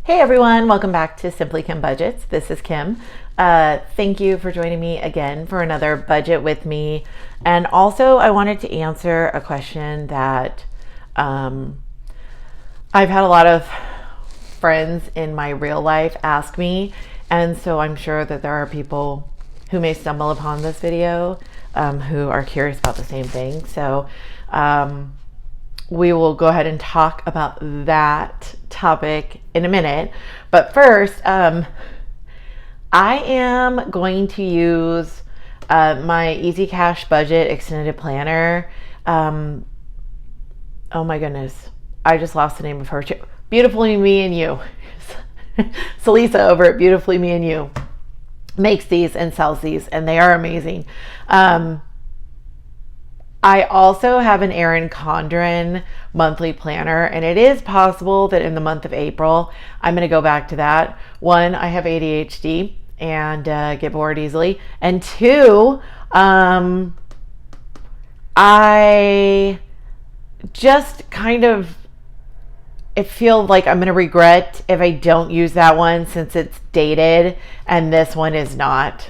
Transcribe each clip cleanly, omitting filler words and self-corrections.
Hey everyone, welcome back to Simply Kim Budgets. This is Kim. Thank you for joining me again for another budget with me. And also, I wanted to answer a question that I've had a lot of friends in my real life ask me. And so I'm sure that there are people who may stumble upon this video who are curious about the same thing. So we will go ahead and talk about that topic in a minute. But first, I am going to use my Easy Cash Budget Extended Planner. Oh my goodness, I just lost the name of her. Beautifully Me and You. Salisa over at Beautifully Me and You makes these and sells these, and they are amazing. I also have an Erin Condren monthly planner, and it is possible that in the month of April, I'm going to go back to that. One, I have ADHD and get bored easily. And two, I just kind of, it feels like I'm going to regret if I don't use that one since it's dated and this one is not.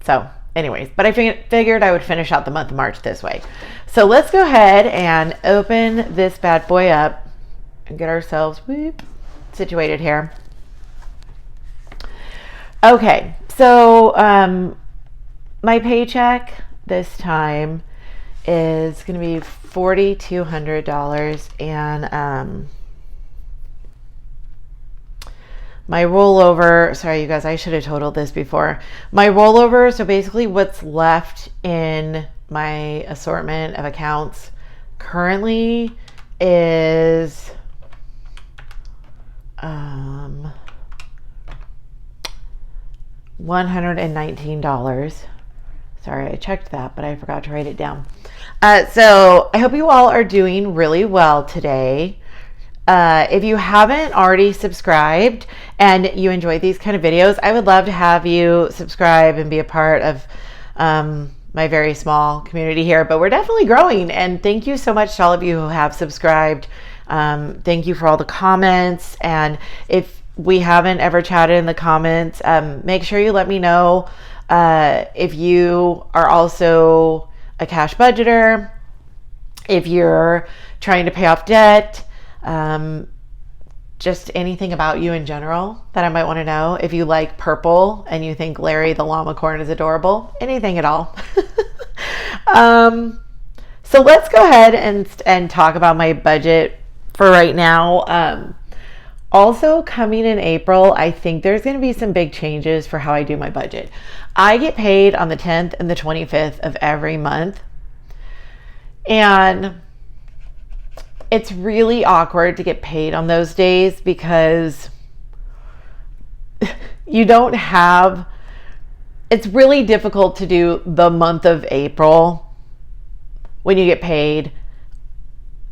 So anyways, but I figured I would finish out the month of March this way. So let's go ahead and open this bad boy up and get ourselves situated here. Okay, so my paycheck this time is going to be $4,200, and my rollover, sorry you guys, I should have totaled this before. My rollover, so basically what's left in my assortment of accounts currently is $119. Sorry, I checked that, but I forgot to write it down. So I hope you all are doing really well today. If you haven't already subscribed and you enjoy these kind of videos, I would love to have you subscribe and be a part of my very small community here. But we're definitely growing, and thank you so much to all of you who have subscribed. Thank you for all the comments, and if we haven't ever chatted in the comments, make sure you let me know if you are also a cash budgeter, if you're trying to pay off debt, just anything about you in general that I might want to know. If you like purple and you think Larry the llama corn is adorable, anything at all. So let's go ahead and talk about my budget for right now. Also coming in April, I think there's going to be some big changes for how I do my budget. I get paid on the 10th and the 25th of every month, and it's really awkward to get paid on those days because you don't have, it's really difficult to do the month of April when you get paid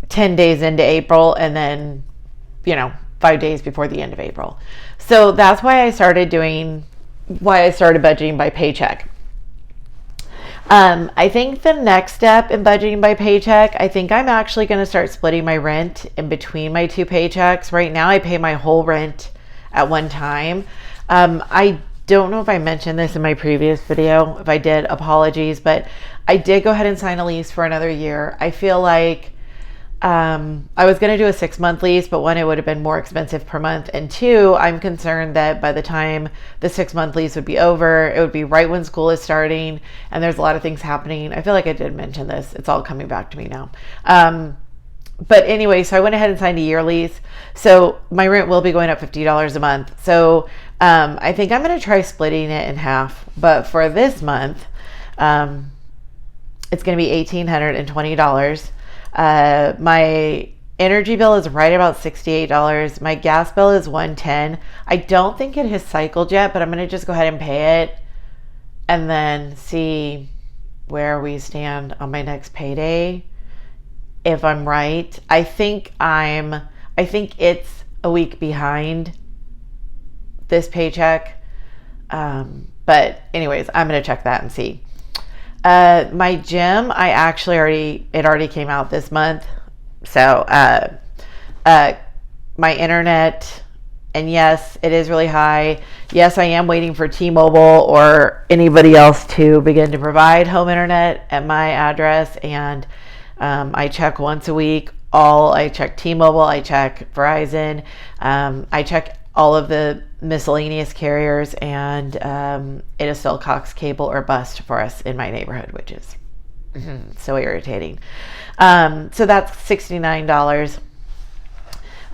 10 days into April and then, 5 days before the end of April. So that's why I started budgeting by paycheck. I think the next step in budgeting by paycheck, I think I'm actually going to start splitting my rent in between my two paychecks. Right now, I pay my whole rent at one time. I don't know if I mentioned this in my previous video. If I did, apologies, but I did go ahead and sign a lease for another year. I feel like I was going to do a 6-month lease, but one, it would have been more expensive per month. And two, I'm concerned that by the time the 6-month lease would be over, it would be right when school is starting and there's a lot of things happening. I feel like I did mention this. It's all coming back to me now. But anyway, so I went ahead and signed a year lease. So my rent will be going up $50 a month. So I think I'm going to try splitting it in half. But for this month, it's going to be $1,820. My energy bill is right about $68. My gas bill is $110. I don't think it has cycled yet, but I'm going to just go ahead and pay it and then see where we stand on my next payday. If I'm right, I think it's a week behind this paycheck. But anyways, I'm going to check that and see. My gym, it already came out this month. So, my internet And yes, it is really high. Yes, I am waiting for T-Mobile or anybody else to begin to provide home internet at my address. And I check once a week. I check T-Mobile, I check Verizon, I check all of the miscellaneous carriers, and it is still Cox Cable or bust for us in my neighborhood, which is so irritating. So that's $69.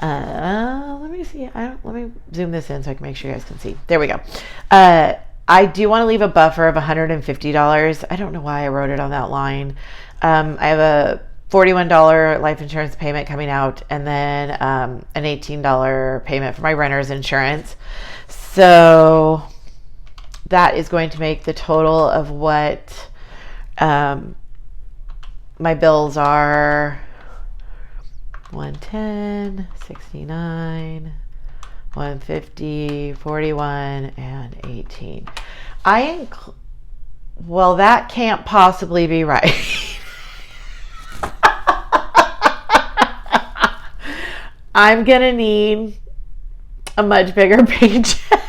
Let me see. Let me zoom this in so I can make sure you guys can see. There we go. I do want to leave a buffer of $150. I don't know why I wrote it on that line. I have a $41 life insurance payment coming out, and then an $18 payment for my renter's insurance. So that is going to make the total of what my bills are: 110, 69, 150, 41, and 18. Well, that can't possibly be right. I'm going to need a much bigger paycheck.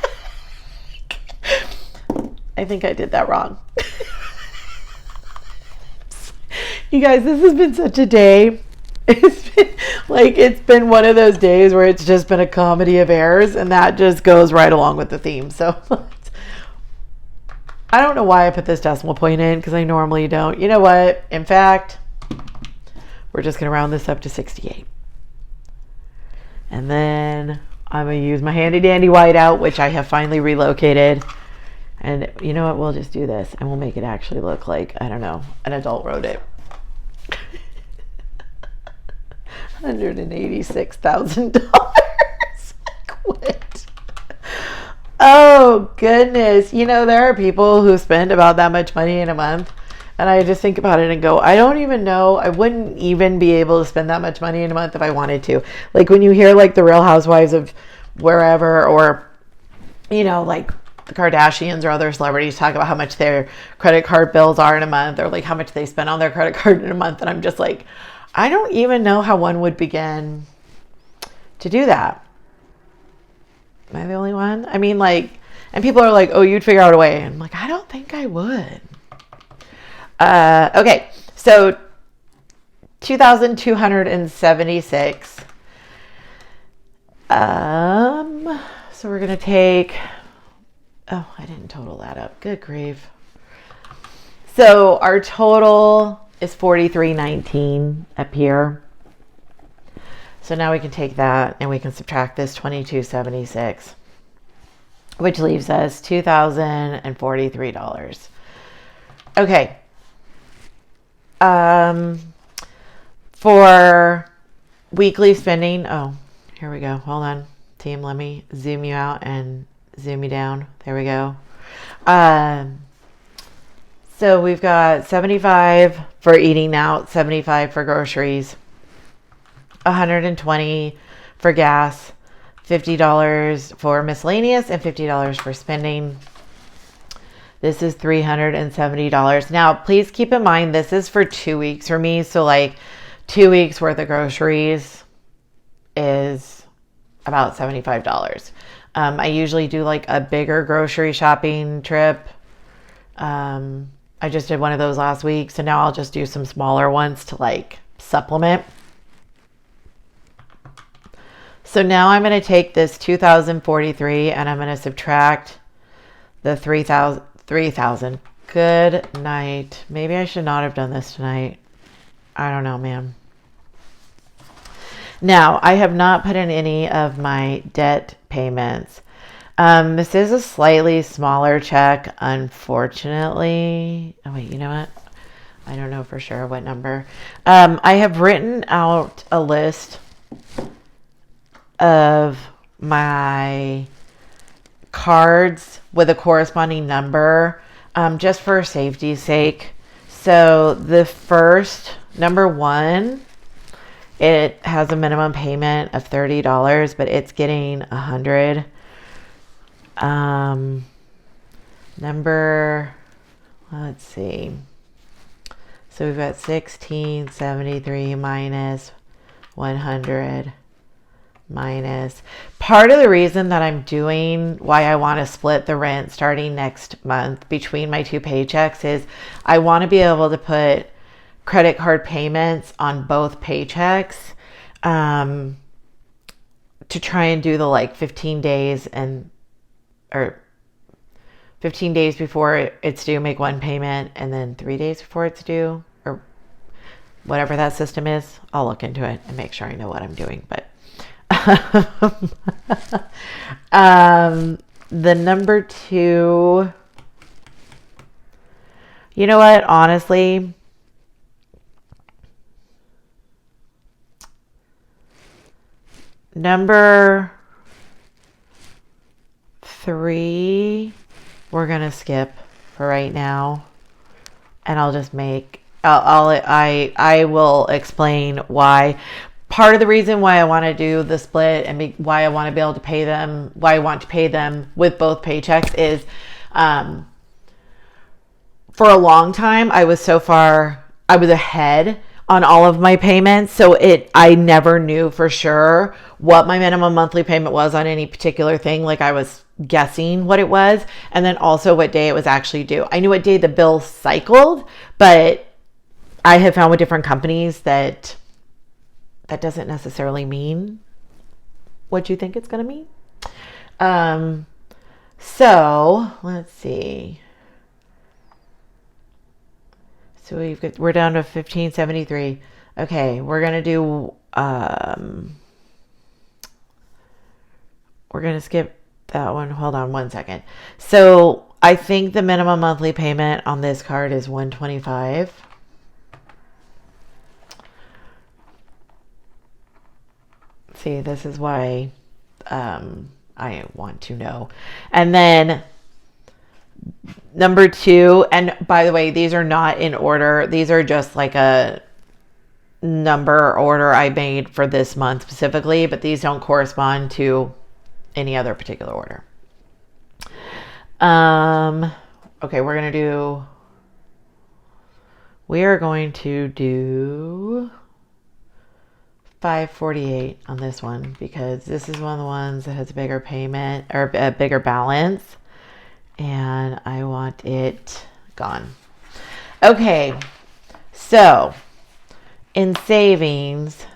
I think I did that wrong. You guys, this has been such a day. It's been one of those days where it's just been a comedy of errors, and that just goes right along with the theme. So I don't know why I put this decimal point in, because I normally don't. You know what? In fact, we're just going to round this up to 68. And then I'm going to use my handy dandy whiteout, which I have finally relocated. And you know what? We'll just do this, and we'll make it actually look like, I don't know, an adult wrote it. $186,000. Quit. Oh, goodness. You know, there are people who spend about that much money in a month. And I just think about it and go, I don't even know. I wouldn't even be able to spend that much money in a month if I wanted to. Like when you hear like the Real Housewives of wherever, or, you know, like the Kardashians or other celebrities talk about how much their credit card bills are in a month, or like how much they spend on their credit card in a month. And I'm just like, I don't even know how one would begin to do that. Am I the only one? I mean, like, and people are like, oh, you'd figure out a way. And I'm like, I don't think I would. Okay, so 2,276. So we're going to take, oh, I didn't total that up. Good grief. So our total is 43.19 up here. So now we can take that and we can subtract this 22.76, which leaves us $2,043. Okay. For weekly spending, oh, here we go. Hold on, team. Let me zoom you out and zoom you down. There we go. So we've got 75 for eating out, 75 for groceries, 120 for gas, $50 for miscellaneous, and $50 for spending. This is $370. Now, please keep in mind, this is for 2 weeks for me. So like 2 weeks worth of groceries is about $75. I usually do like a bigger grocery shopping trip. I just did one of those last week. So now I'll just do some smaller ones to like supplement. So now I'm going to take this 2,043 and I'm going to subtract the 3,000. Good night. Maybe I should not have done this tonight. I don't know, man. Now, I have not put in any of my debt payments. This is a slightly smaller check, unfortunately. Oh, wait, you know what? I don't know for sure what number. I have written out a list of my cards with a corresponding number, just for safety's sake. So the first, number 1, it has a minimum payment of $30, but it's getting $100. Let's see. So we've got 1673 minus 100 minus. Part of the reason that I'm doing why I want to split the rent starting next month between my two paychecks is I want to be able to put credit card payments on both paychecks, to try and do the like 15 days or 15 days before it's due, make one payment, and then 3 days before it's due, or whatever that system is. I'll look into it and make sure I know what I'm doing. But the number two, you know what, honestly, number three, we're going to skip for right now. And I'll just I will explain why. Part of the reason why I want to do the split and why I want to be able to pay them, why I want to pay them with both paychecks is, for a long time, I was ahead on all of my payments. So I never knew for sure what my minimum monthly payment was on any particular thing. Like I was guessing what it was, and then also what day it was actually due. I knew what day the bill cycled, but I have found with different companies that doesn't necessarily mean what you think it's going to mean. So let's see. So we're down to 1573. Okay, we're going to do, we're going to skip that one. Hold on one second. So I think the minimum monthly payment on this card is $125. See, this is why I want to know. And then number two, and by the way, these are not in order. These are just like a number order I made for this month specifically, but these don't correspond to any other particular order. Okay, we are going to do 548 on this one because this is one of the ones that has a bigger payment or a bigger balance, and I want it gone. Okay, so in savings,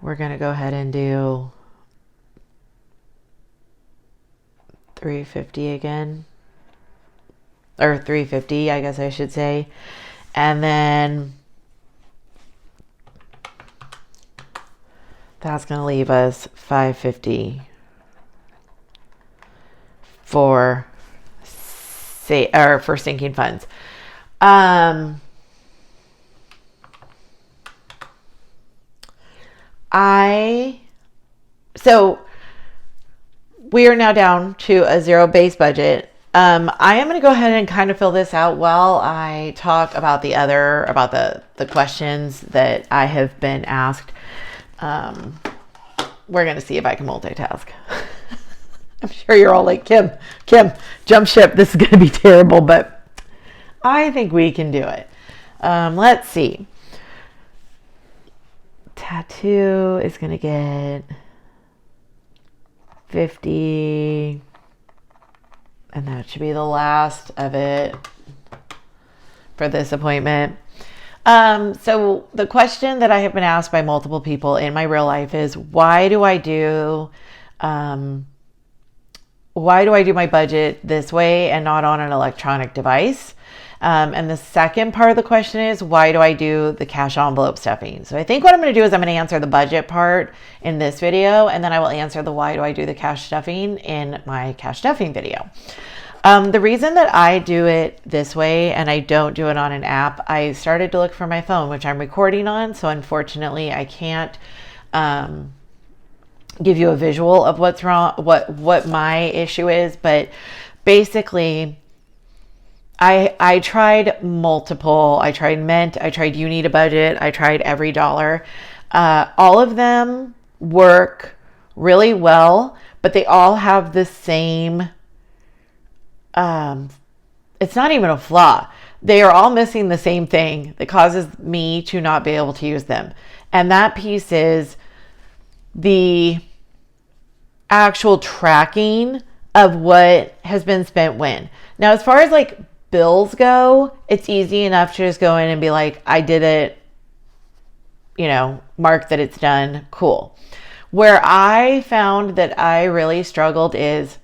we're going to go ahead and do 350 again, or 350, I guess I should say. And then that's going to leave us 550 for sinking funds. So we are now down to a zero base budget. I am going to go ahead and kind of fill this out while I talk about the questions that I have been asked. We're going to see if I can multitask. I'm sure you're all like, Kim, jump ship. This is going to be terrible, but I think we can do it. Let's see. Tattoo is going to get 50. And that should be the last of it for this appointment. So the question that I have been asked by multiple people in my real life is, why do I do my budget this way and not on an electronic device? And the second part of the question is, why do I do the cash envelope stuffing? So I think what I'm going to do is I'm going to answer the budget part in this video, and then I will answer the why do I do the cash stuffing in my cash stuffing video. The reason that I do it this way and I don't do it on an app, I started to look for my phone, which I'm recording on. So unfortunately I can't give you a visual of what's wrong, what my issue is. But basically I tried multiple. I tried Mint. I tried You Need a Budget. I tried Every Dollar. All of them work really well, but they all have the same. It's not even a flaw. they are all missing the same thing that causes me to not be able to use them. And that piece is the actual tracking of what has been spent when. Now, as far as like bills go, it's easy enough to just go in and be like, I did it, mark that it's done, cool. Where I found that I really struggled is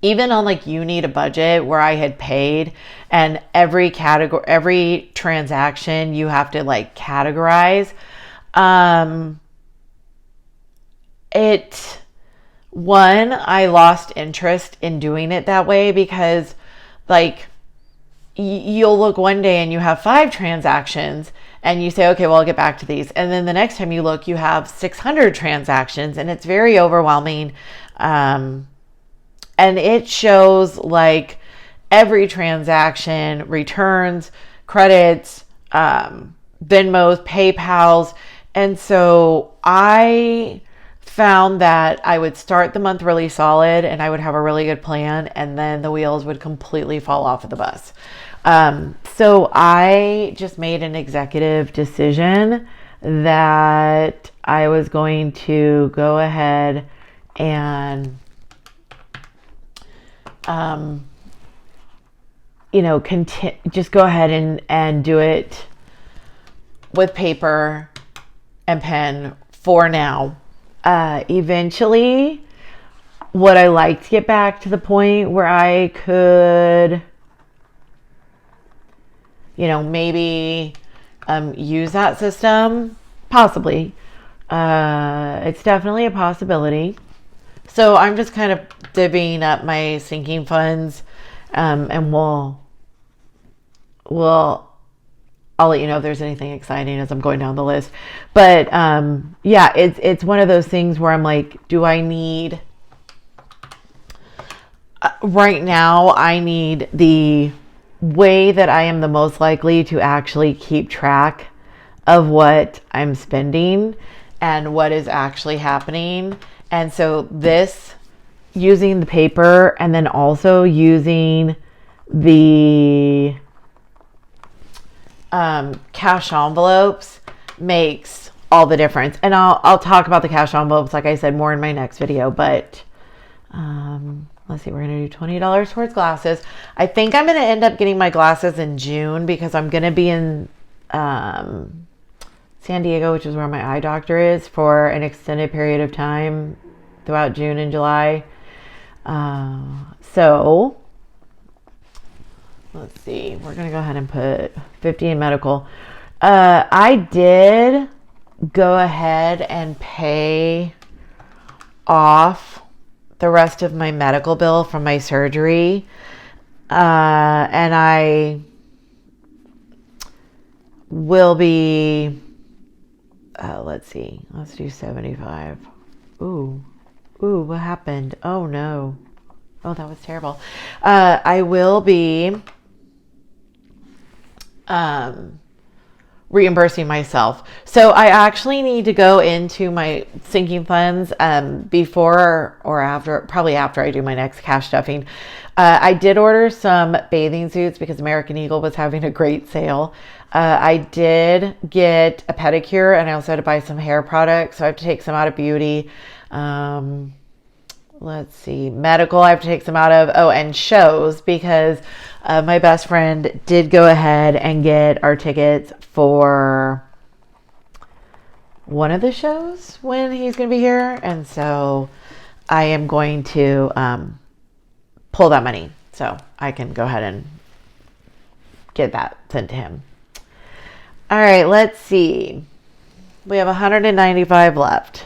even on like You Need a Budget, where I had paid, and every category, every transaction you have to like categorize. I lost interest in doing it that way because like you'll look one day and you have 5 transactions and you say, okay, well, I'll get back to these. And then the next time you look, you have 600 transactions and it's very overwhelming. And it shows like every transaction, returns, credits, Venmos, PayPals. And so I found that I would start the month really solid and I would have a really good plan, and then the wheels would completely fall off of the bus. So I just made an executive decision that I was going to go ahead and just go ahead and do it with paper and pen for now. Eventually, would I like to get back to the point where I could, maybe use that system? Possibly. It's definitely a possibility. So I'm just kind of divvying up my sinking funds, and I'll let you know if there's anything exciting as I'm going down the list. But yeah, it's one of those things where I'm like, do I need right now? I need the way that I am the most likely to actually keep track of what I'm spending and what is actually happening. And so this, using the paper and then also using the cash envelopes makes all the difference. And I'll talk about the cash envelopes, like I said, more in my next video. But let's see, we're going to do $20 towards glasses. I think I'm going to end up getting my glasses in June because I'm going to be in San Diego, which is where my eye doctor is, for an extended period of time throughout June and July. So let's see, we're going to go ahead and put 50 in medical. I did go ahead and pay off the rest of my medical bill from my surgery. And I will be, let's see, let's do 75. Ooh, what happened? Oh no. Oh, that was terrible. I will be reimbursing myself. So I actually need to go into my sinking funds before or after, probably after I do my next cash stuffing. I did order some bathing suits because American Eagle was having a great sale. I did get a pedicure, and I also had to buy some hair products. So I have to take some out of beauty. Let's see, medical, I have to take some out of, and shows, because my best friend did go ahead and get our tickets for one of the shows when he's going to be here. And so I am going to pull that money so I can go ahead and get that sent to him. All right, let's see. We have 195 left.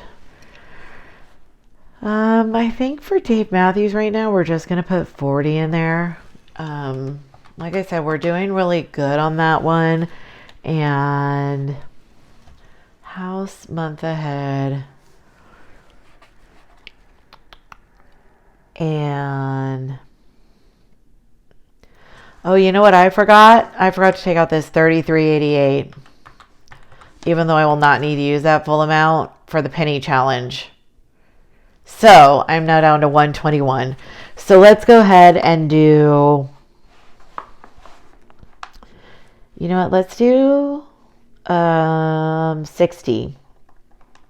I think for Dave Matthews right now, we're just going to put 40 in there. Like I said, we're doing really good on that one. And house month ahead. And oh, you know what I forgot? I forgot to take out this $33.88. Even though I will not need to use that full amount for the penny challenge. So I'm now down to 121. So let's go ahead and do You know what? Let's do 60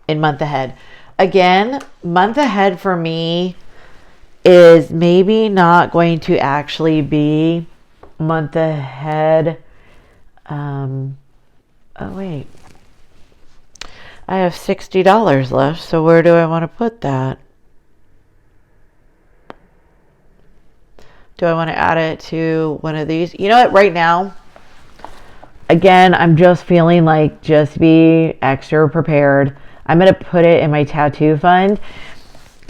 in month ahead. Again, month ahead for me is maybe not going to actually be month ahead. Oh wait, I have $60 left, so where do I want to put that? Do I want to add it to one of these? You know what, right now, again, I'm just feeling like just be extra prepared. I'm going to put it in my tattoo fund.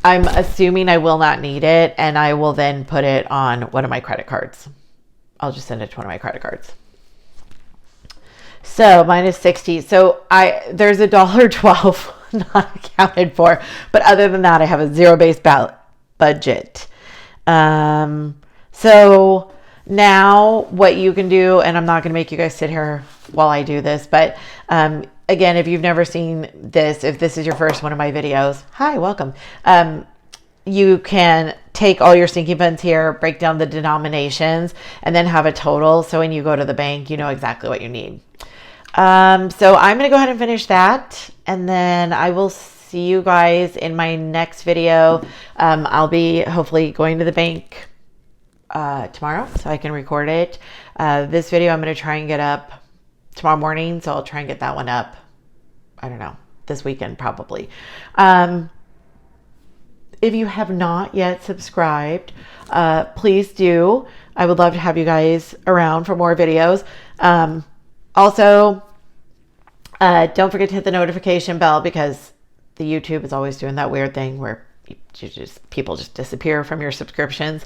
I'm assuming I will not need it, and I will then put it on one of my credit cards. I'll just send it to one of my credit cards. So mine is 60. So there's $1.12 not accounted for, but other than that, I have a zero-based budget. So now what you can do, and I'm not going to make you guys sit here while I do this, but again, if you've never seen this, if this is your first one of my videos, hi, welcome. You can take all your sinking funds here, break down the denominations, and then have a total. So when you go to the bank, you know exactly what you need. So I'm going to go ahead and finish that, and then I will see you guys in my next video. I'll be hopefully going to the bank tomorrow so I can record it. This video I'm going to try and get up tomorrow morning, so I'll try and get that one up, I don't know, this weekend probably. If you have not yet subscribed, please do. I would love to have you guys around for more videos. Also, don't forget to hit the notification bell, because the YouTube is always doing that weird thing where people just disappear from your subscriptions.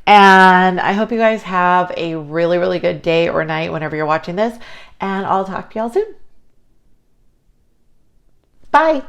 And I hope you guys have a really, really good day or night whenever you're watching this. And I'll talk to y'all soon. Bye.